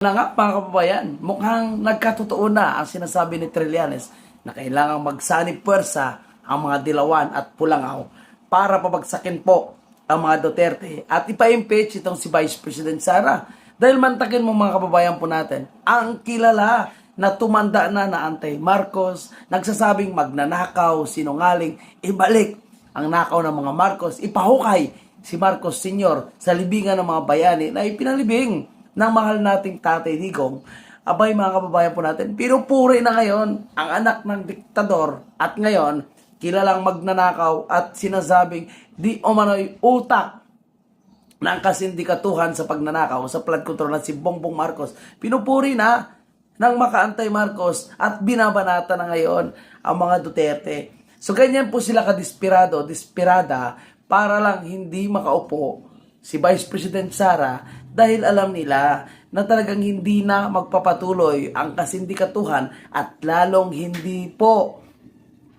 Na nga mga kababayan, mukhang nagkatotoo na ang sinasabi ni Trillanes na kailangang magsanib puwersa ang mga Dilawan at Pulangaw para pabagsakin po ang mga Duterte at ipa-impeach itong si Vice President Sara. Dahil mantakin mo mga kababayan po natin, ang kilala na tumanda na anti-Marcos, nagsasabing magnanakaw, sinungaling, ibalik ang nakaw ng mga Marcos, ipahukay si Marcos Sr. sa libingan ng mga bayani na ipinalibing ng mahal nating Tatay Digong. Abay mga kababayan po natin, pinupuri na ngayon ang anak ng diktador at ngayon kilalang magnanakaw at sinasabing di umano'y utak ng kasindikatuhan sa pagnanakaw sa flood control na si Bongbong Marcos. Pinupuri na ng makaantay Marcos at binabanata na ngayon ang mga Duterte. So ganyan po sila desperada para lang hindi makaupo si Vice President Sara dahil alam nila na talagang hindi na magpapatuloy ang kasindikatuhan at lalong hindi po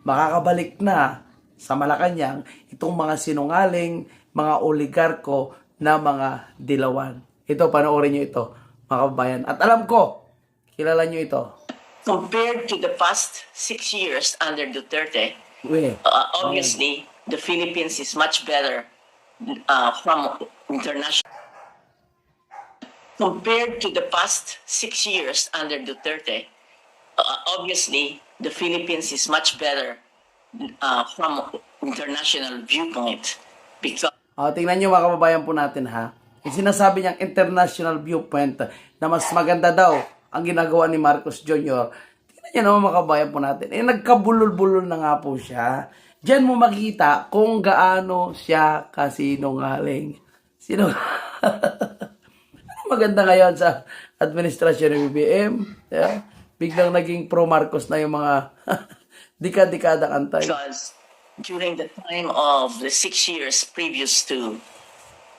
makakabalik na sa Malacanang itong mga sinungaling, mga oligarko na mga Dilawan. Ito, panoorin nyo ito, mga kababayan. At alam ko, kilala nyo ito. Compared to the past 6 years under Duterte, obviously, the Philippines is much better from international. Compared to the past 6 years under Duterte, obviously, the Philippines is much better from international viewpoint because Tingnan nyo mga kababayan po natin ha. Yung sinasabi niyang international viewpoint na mas maganda daw ang ginagawa ni Marcos Jr. Tingnan nyo naman mga kababayan po natin. Nagkabulol-bulol na nga po siya. Diyan mo makita kung gaano siya kasinungaling. Ano maganda ngayon sa administrasyon ng BBM? Yeah? Biglang naging pro-Marcos na yung mga dekada-dekadang antay. because during the time of the 6 years previous to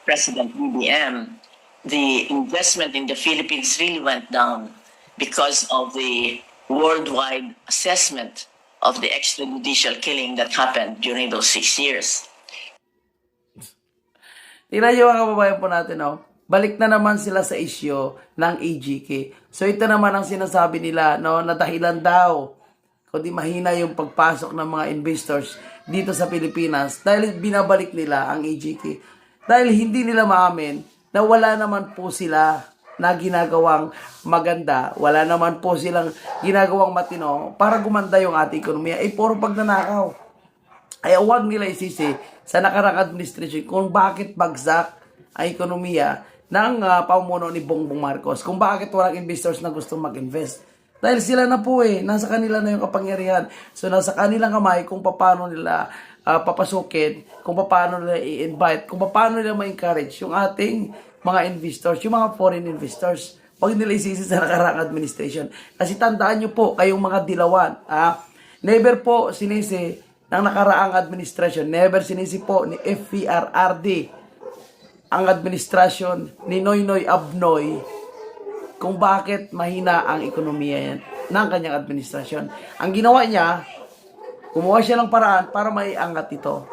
President BBM, the investment in the Philippines really went down because of the worldwide assessment of the extrajudicial killing that happened during those 6 years. Tingnan nyo mga kababayan po natin, no? Balik na naman sila sa isyo ng AGK. So ito naman ang sinasabi nila, no, na dahilan daw kundi mahina yung pagpasok ng mga investors dito sa Pilipinas dahil binabalik nila ang AGK. Dahil hindi nila maamin na wala naman po sila na ginagawang maganda, wala naman po silang ginagawang matino para gumanda yung ating ekonomiya. Puro pagnanakaw. Ay huwag nila isisi sa nakarang administration kung bakit bagsak ang ekonomiya ng pamuno ni Bongbong Marcos. Kung bakit walang investors na gusto mag-invest. Dahil sila na po nasa kanila na yung kapangyarihan. So nasa kanilang kamay kung paano nila papasukin, kung paano nila i-invite, kung paano nila ma-encourage yung ating mga investors, yung mga foreign investors. Huwag nila isisi sa nakarang administration. Kasi tandaan nyo po, kayong mga Dilawan, never po sinisi ng nakaraang administration, never sinisi po ni FPRRD ang administrasyon ni Noynoy Abnoy kung bakit mahina ang ekonomiya yan ng kanyang administrasyon. Ang ginawa niya, gumawa siya ng paraan para maiangat ito.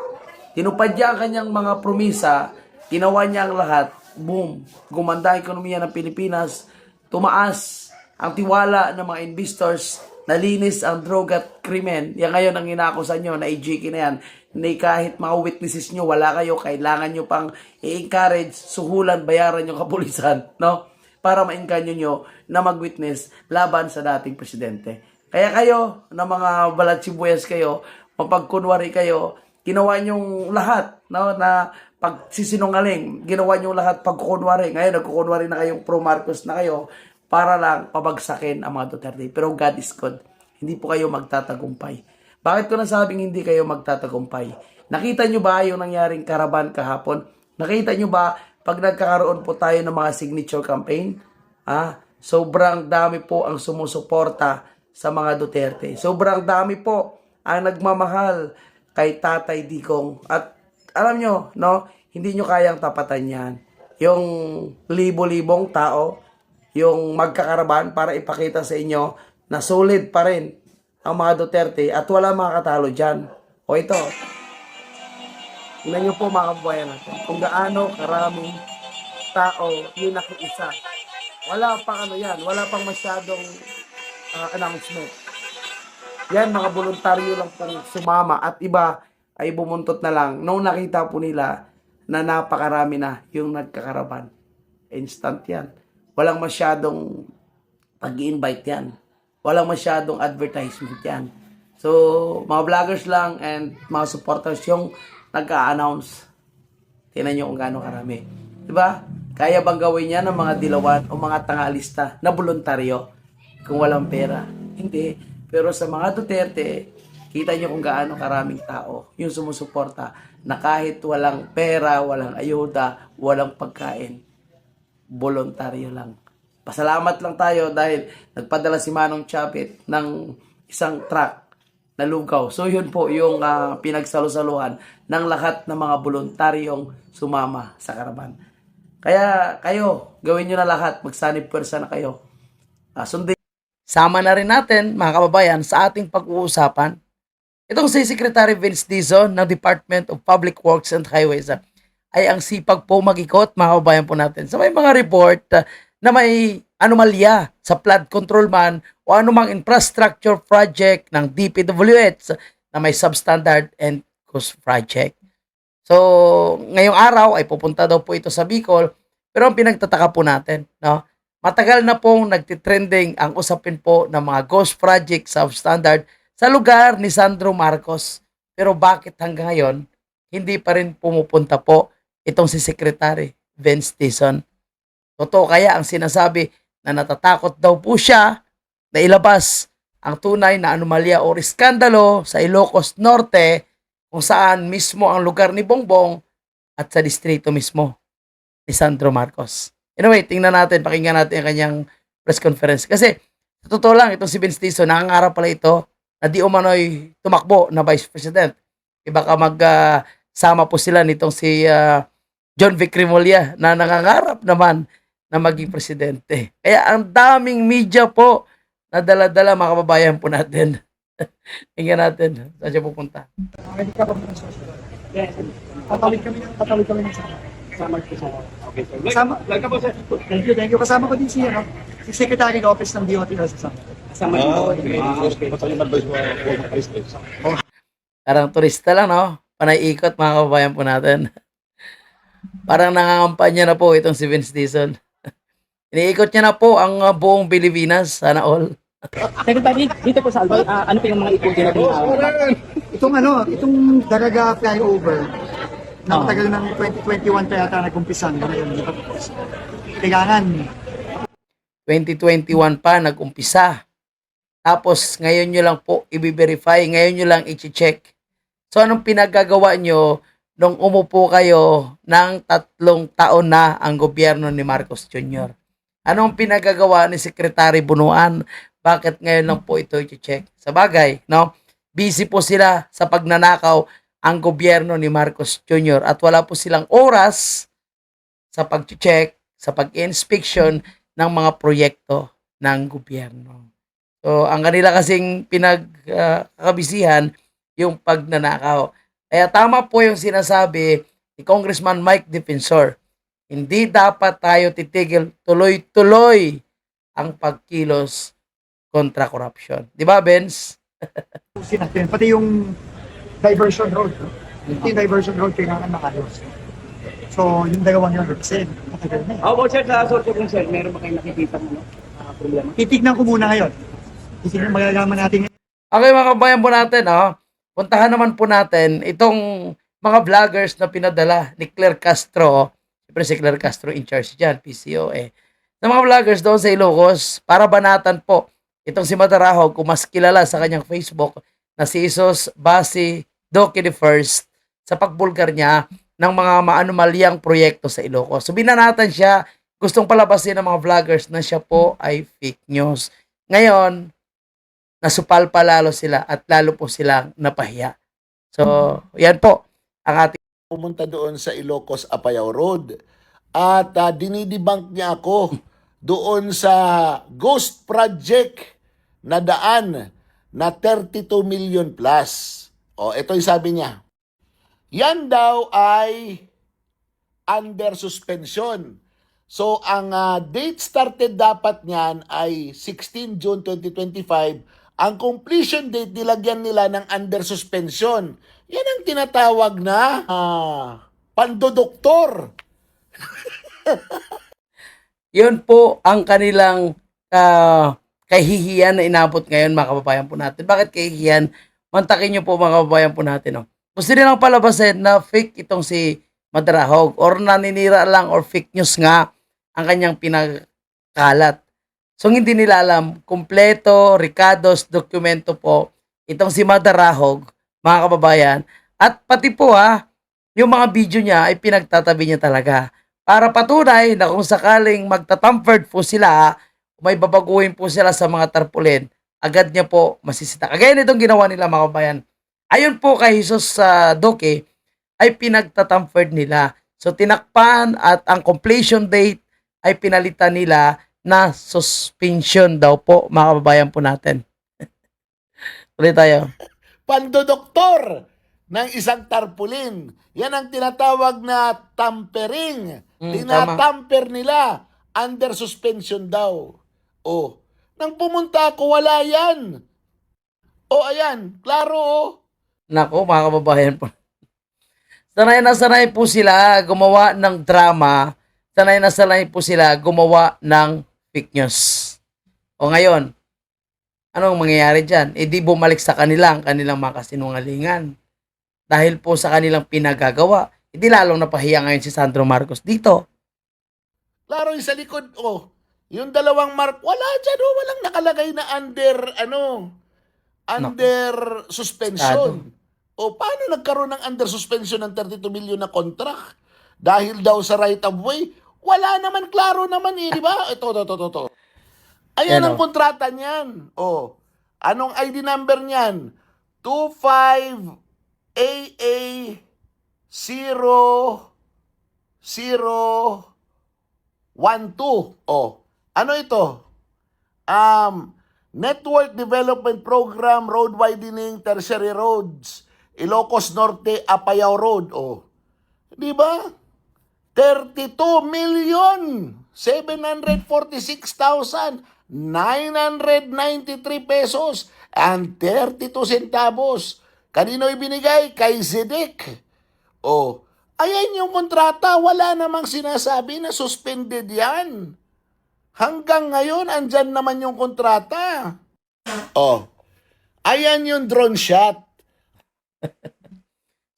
Tinupad niya ang kanyang mga promisa, ginawa niya ang lahat, boom, gumanda ang ekonomiya ng Pilipinas, tumaas ang tiwala ng mga investors, nalinis ang droga at krimen. Yan ngayon ang inaakusan nyo na AGK na yan. Na kahit mga witnesses nyo, wala kayo, kailangan nyo pang i-encourage, suhulan, bayaran yung kapulisan, no? Para ma-engganyo nyo na mag-witness laban sa dating presidente. Kaya kayo, na mga balat sibuyas kayo, mapagkunwari kayo, ginawa nyong lahat, no, na pagsisinungaling, ginawa nyong lahat pagkukunwari. Ngayon, nagkukunwari na kayong pro-Marcos na kayo para lang pabagsakin ang mga Duterte. Pero God is good. Hindi po kayo magtatagumpay. Bakit ko nasabing hindi kayo magtatagumpay? Nakita nyo ba yung nangyaring karaban kahapon? Nakita nyo ba pag nagkakaroon po tayo ng mga signature campaign, sobrang dami po ang sumusuporta sa mga Duterte. Sobrang dami po ang nagmamahal kay Tatay Digong. At alam nyo, no, hindi nyo kayang tapatan yan. Yung libo-libong tao, yung magkakaraban para ipakita sa inyo na solid pa rin ang mga Duterte at wala makakatalo dyan. O ito, tingnan nyo po mga kababayan natin kung gaano karaming tao yung nakiisa wala pang ano yan, wala pang masyadong announcement. Yan, mga voluntaryo lang pong sumama at iba ay bumuntot na lang nung nakita po nila na napakarami na yung nagkakaraban. Instant yan. Walang masyadong pag-invite yan. Walang masyadong advertisement yan. So, mga vloggers lang and mga supporters yung nagka-announce. Tingnan nyo kung gaano karami. Diba? Kaya bang gawin yan ng mga dilawan o mga tangalista na voluntaryo kung walang pera? Hindi. Pero sa mga Duterte, kita nyo kung gaano karaming tao yung sumusuporta na kahit walang pera, walang ayuda, walang pagkain, voluntaryo lang. Pasalamat lang tayo dahil nagpadala si Manong Chapit ng isang truck na lugaw. So yun po yung pinagsalusaluhan ng lahat ng mga voluntaryong sumama sa karaban. Kaya kayo, gawin nyo na lahat, magsanib pwersa na kayo. Sundin. Sama na rin natin, mga kababayan, sa ating pag-uusapan. Itong si Secretary Vince Dizon ng Department of Public Works and Highways ay ang sipag po mag-ikot, mga kababayan po natin. Sa may mga report na may anomalya sa flood control man o anumang infrastructure project ng DPWH na may substandard and cost project. So, ngayong araw ay pupunta daw po ito sa Bicol, pero ang pinagtataka po natin, no? Matagal na pong nagtitrending ang usapin po ng mga ghost project substandard sa lugar ni Sandro Marcos. Pero bakit hanggang ngayon, hindi pa rin pumupunta po itong si Secretary Vince Dizon? Totoo kaya ang sinasabi na natatakot daw po siya na ilabas ang tunay na anomalya o iskandalo sa Ilocos Norte kung saan mismo ang lugar ni Bongbong at sa distrito mismo ni Sandro Marcos. Anyway, tingnan natin, pakinggan natin ang kanyang press conference. Kasi, sa totoo lang, itong si Vince Dizon, nangangarap pala ito na di umano'y tumakbo na Vice President. Baka sama po sila nitong si John Vic Remulla na nangangarap naman na maging presidente. Kaya ang daming media po na dala-dala, mga kababayan po natin. Tingnan natin, saan siya pupunta. Ready ka ba po sa susunod? Yes. Patawid kami ng sama. Kasama ko sa okay, sir. Kasama. Like po, sir. Thank you. Kasama ko din si Secretary ng Office ng DOT na sasama. Kasama din. Parang turista lang, no? Panay ikot, mga kababayan po natin. Parang nangangampanya na po itong si Vince Dizon. Iniikot niya na po ang buong Pilipinas. Sana all. Secretary, dito po sa Albay, ano po yung mga ipon natin? Itong Daraga flyover, na matagal ng 2021 pa yata nag-umpisan. Ngayon, di pa kailangan. 2021 pa nag-umpisa. Tapos ngayon nyo lang po i-verify, ngayon nyo lang i-check. So anong pinagagawa nyo nung umupo kayo ng 3 taon na ang gobyerno ni Marcos Jr.? Anong pinagagawa ni Secretary Bunuan? Bakit ngayon lang po ito i-check? Sa bagay, no? Busy po sila sa pagnanakaw ang gobyerno ni Marcos Jr. at wala po silang oras sa pag-check, sa pag-inspection ng mga proyekto ng gobyerno. So, ang kanila kasing pinagkakabisihan yung pagnanakaw. Kaya tama po yung sinasabi ni Congressman Mike Defensor. Hindi dapat tayo titigil, tuloy-tuloy ang pagkilos kontra corruption. Di ba, Benz? Pati yung diversion road. Yung diversion road kailangan makayos. So, yung dalawang yun, kasi matagal na. Ako, sir, sa sorte kung sir, meron ba kayong nakikita mo problema? Titignan ko muna ngayon. Titignan, magagaman natin. Okay, mga kabayan po natin, puntahan naman po natin itong mga vloggers na pinadala ni Claire Castro. Siyempre si Claire Castro in charge dyan, PCO Sa mga vloggers doon sa Ilocos, para banatan po itong si Matarahog, kung mas kilala sa kanyang Facebook na si Isos Basi Doki the First sa pagbulgar niya ng mga maanomalyang proyekto sa Ilocos. So binanatan siya, gustong palabasin ng mga vloggers na siya po ay fake news. Ngayon, nasupal pa lalo sila at lalo po silang napahiya. So, yan po ang ating pumunta doon sa Ilocos Apayao Road at dinidebunk niya ako doon sa ghost project na daan na 32 million plus. O, ito yung sabi niya. Yan daw ay under suspension. So, ang date started dapat niyan ay 16 June 2025. Ang completion date, nilagyan nila ng under suspension. Yan ang tinatawag na pandodoktor. Yun po ang kanilang kahihiyan na inabot ngayon, mga kababayan po natin. Bakit kahihiyan? Mantakin nyo po, mga kababayan po natin. No? Gusto nilang palabasin na fake itong si Madrahog or naninira lang or fake news nga ang kanyang pinagkalat. So hindi nila alam, kumpleto, Ricardo's dokumento po itong si Madrahog, mga kababayan. At pati po yung mga video niya ay pinagtatabi niya talaga. Para patunay na kung sakaling magtatampered po sila, may babaguhin po sila sa mga tarpaulin, agad niya po masisita. Kagaya nitong ginawa nila, mga kababayan. Ayon po kay Jesus sa Doke, ay pinagtatampered nila. So tinakpan at ang completion date ay pinalitan nila na suspension daw po, mga kababayan po natin. Ulit tayo. Pandodoktor ng isang tarpaulin. Yan ang tinatawag na tampering. Tinatamper nila. Under suspension daw. Oh, nang pumunta ako, wala yan. Oh, ayan. Klaro, Nako, mga kababayan po. Sanay na sanay po sila gumawa ng drama. Sanay na sanay po sila gumawa ng fake news. O ngayon, anong mangyayari dyan? E di bumalik sa kanilang mga kasinungalingan. Dahil po sa kanilang pinagagawa, hindi lalong napahiya ngayon si Sandro Marcos dito. Klaro yung sa likod, yung dalawang mark, wala dyan, walang nakalagay na under suspension. O paano nagkaroon ng under suspension ng 32 million na contract? Dahil daw sa right of way, wala naman, klaro naman di ba? Ito. Ayan ang kontrata niyan. Anong ID number niyan? 25AA 0012. Ano ito? Network Development Program, Road Widening, Tertiary Roads, Ilocos Norte, Apayao Road. Di ba? 32,746,993 pesos and 32 centavos. Kanino ibinigay? Kay Zedek. Ayan yung kontrata. Wala namang sinasabi na suspended yan. Hanggang ngayon, andyan naman yung kontrata. Ayan yung drone shot.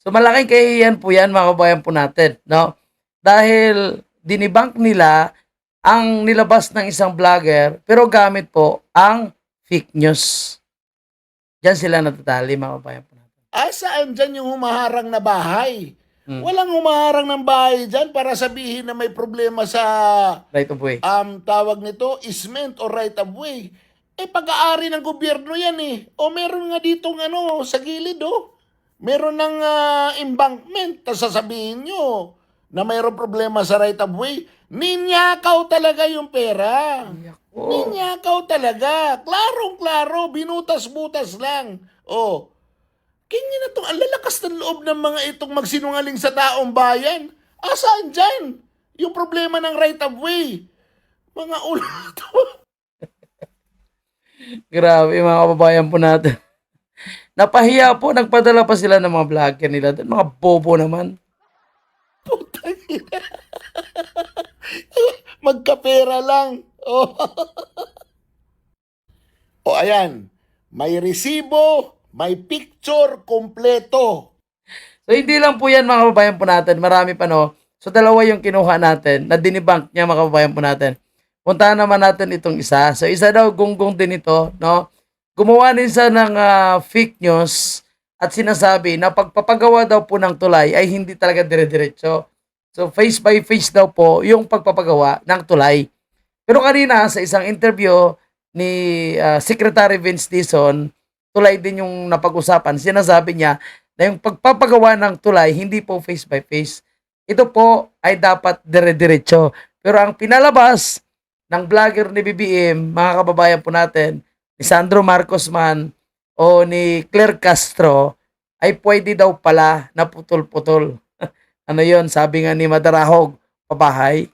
So malaking kahihiyan po yan, mga kababayan po natin. No? Dahil dinibank nila ang nilabas ng isang vlogger pero gamit po ang fake news. Diyan sila natatali, mga kababayan po natin. Saan dyan yung humaharang na bahay? Walang humaharang ng bahay dyan para sabihin na may problema sa Right of way. tawag nito, easement or right of way. Pag-aari ng gobyerno yan meron nga ditong sa gilid meron ng embankment. Tapos sasabihin nyo na mayroong problema sa right of way. Ninyakaw talaga yung pera. Ninyakaw talaga. Klarong-klaro. Binutas-butas lang. Kanya na itong ang lalakas ng loob ng mga itong magsinungaling sa taong bayan. Saan dyan? Yung problema ng right of way. Mga ulo to. Grabe, mga kababayan po natin. Napahiya po, nagpadala pa sila ng mga vlogger nila. Mga bobo naman. Putang ina. Magkapera lang. Ayan. May resibo, may picture, kompleto. So hindi lang po yan, mga kababayan po natin. Marami pa So dalawa yung kinuha natin na dinibank niya, mga kababayan po natin. Puntahan naman natin itong isa. So isa daw, gunggong din ito. Gumawa din siya ng fake news at sinasabi na pagpapagawa daw po ng tulay ay hindi talaga dire-diretso. So face by face daw po yung pagpapagawa ng tulay. Pero kanina sa isang interview ni Secretary Vince Dizon, tulay din yung napag-usapan. Sinasabi niya na yung pagpapagawa ng tulay hindi po face by face. Ito po ay dapat dire-diretso. Pero ang pinalabas ng vlogger ni BBM, mga kababayan po natin, ni Sandro Marcos man o ni Claire Castro, ay pwede daw pala na putol-putol. Ano yon? Sabi nga ni Madrahog, pabahay.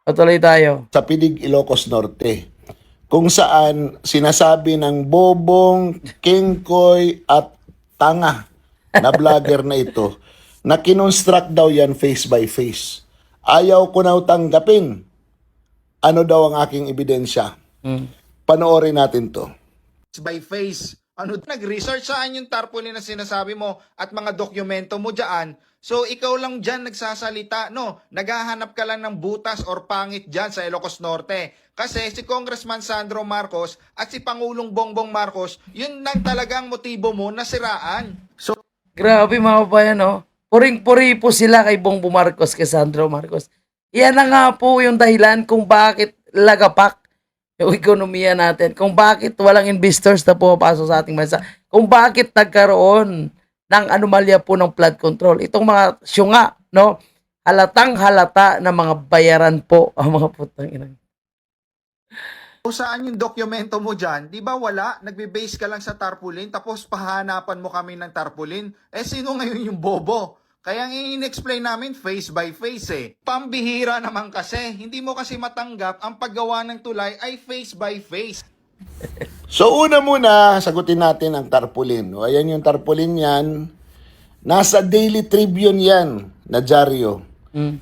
Patuloy tayo. sa Pidig, Ilocos Norte, kung saan sinasabi ng bobong, kingkoy at tanga na vlogger na ito na kinonstruct daw yan face by face. Ayaw ko na tanggapin. Ano daw ang aking ebidensya? Panoorin natin to. By face. Ano, nag-research saan yung tarpaulin na sinasabi mo at mga dokumento mo dyan. So, ikaw lang dyan nagsasalita, no? Naghahanap ka lang ng butas or pangit dyan sa Ilocos Norte. Kasi si Congressman Sandro Marcos at si Pangulong Bongbong Marcos, yun lang talagang motibo mo na siraan. So, Grabe mga kabayan, no? Puring-puri po sila kay Bongbong Marcos, kay Sandro Marcos. Yan na nga po yung dahilan kung bakit lagapak yung ekonomiya natin, kung bakit walang investors na pumapasok sa ating bansa, kung bakit nagkaroon ng anomalya po ng flood control. Itong mga syunga, no? Halatang halata na mga bayaran po ang mga putang inang. kung saan yung dokumento mo dyan, di ba wala? Nagbe-base ka lang sa tarpaulin, tapos pahanapan mo kami ng tarpaulin. Eh, sino ngayon yung bobo? Kaya ang in-explain namin face by face eh. Pambihira naman kasi, hindi mo kasi matanggap ang paggawa ng tulay ay face by face. So una muna, sagutin natin ang tarpaulin. O, ayan yung tarpaulin yan. Nasa Daily Tribune yan na dyaryo.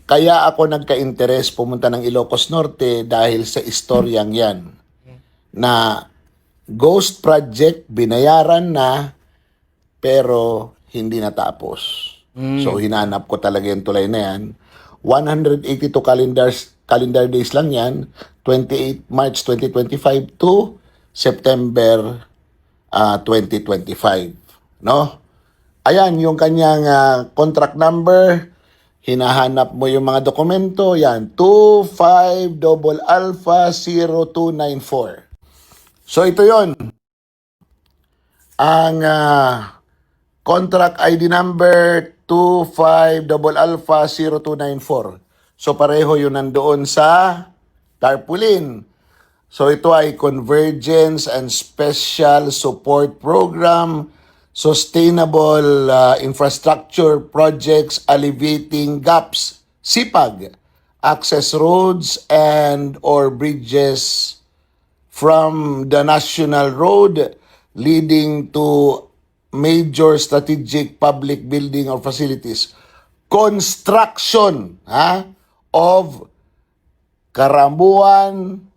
Kaya ako nagka-interes pumunta ng Ilocos Norte dahil sa istoryang yan. Na ghost project, binayaran na, pero hindi natapos. So hinanap ko talaga yung tulay na yan. 182 calendar days lang yan. 28 March 2025 to September 2025. No? Ayan, yung kanyang contract number. Hinahanap mo yung mga dokumento. Yan, 25 double alpha 0294. So ito yon. Ang contract ID number 25 double alpha 0294. So pareho yun nandoon sa tarpaulin. So ito ay Convergence and Special Support Program, Sustainable Infrastructure Projects Alleviating Gaps, SIPAG, Access Roads and or Bridges from the National Road leading to major strategic public building or facilities. Construction of Karambuan,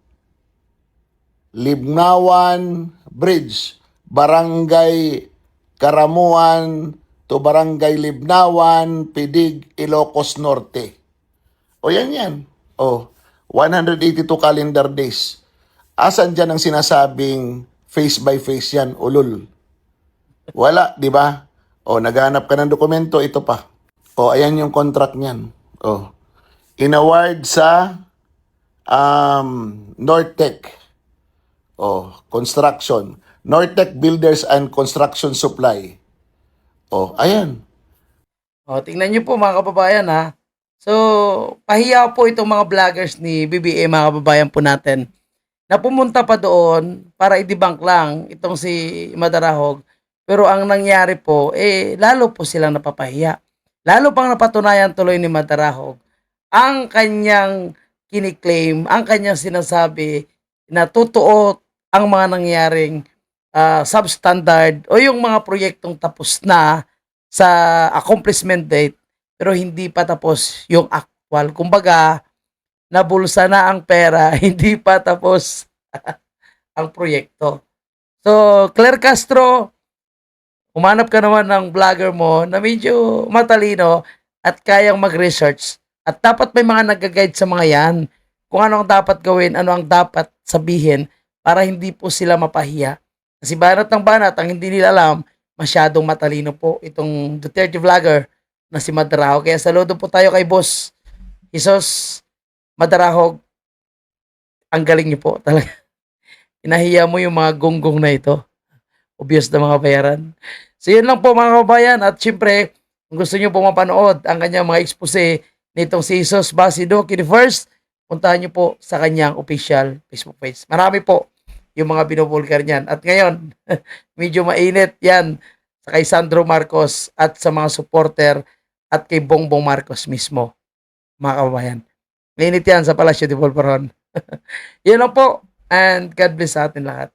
Libnawan Bridge, Barangay Karamuan to Barangay Libnawan, Pidig, Ilocos Norte. O yan. O, 182 calendar days. Asan dyan ang sinasabing face by face yan, ulul? Wala, di ba? O, naghanap ka ng dokumento, ito pa. O, ayan yung contract niyan. O, inaward sa Nortec. O, construction. Nortec Builders and Construction Supply. O, ayan. O, tingnan nyo po mga kababayan ha. So, pahiya po itong mga vloggers ni BBM, mga kababayan po natin, na pumunta pa doon para i-debunk lang itong si Madarahog. Pero ang nangyari po, lalo po silang napapahiya. Lalo pang napatunayan tuloy ni Madarahog ang kanyang kiniklaim, ang kanyang sinasabi na totoo ang mga nangyaring substandard o yung mga proyektong tapos na sa accomplishment date pero hindi pa tapos yung actual. Kumbaga, nabulsa na ang pera, hindi pa tapos ang proyekto. So, Claire Castro, humanap ka naman ng vlogger mo na medyo matalino at kayang mag-research. At dapat may mga nag-guide sa mga yan kung ano ang dapat gawin, ano ang dapat sabihin para hindi po sila mapahiya. Kasi banat ng banat, ang hindi nila alam, masyadong matalino po itong Duterte vlogger na si Madarahog. Kaya saludo po tayo kay Boss Jesus Madarahog. Ang galing niyo po talaga. Inahiya mo yung mga gonggong na ito. Obvious na mga bayaran. So yun lang po mga kabayan. At syempre, kung gusto nyo po mapanood ang kanyang mga expose nitong si Jesus Basido First, puntahan nyo po sa kanyang official Facebook page. Marami po yung mga binubulgar niyan. At ngayon, medyo mainit yan sa kay Sandro Marcos at sa mga supporter at kay Bongbong Marcos mismo, mga kababayan. Mainit yan sa Palacio de Polvoron. Yun lang po. And God bless sa atin lahat.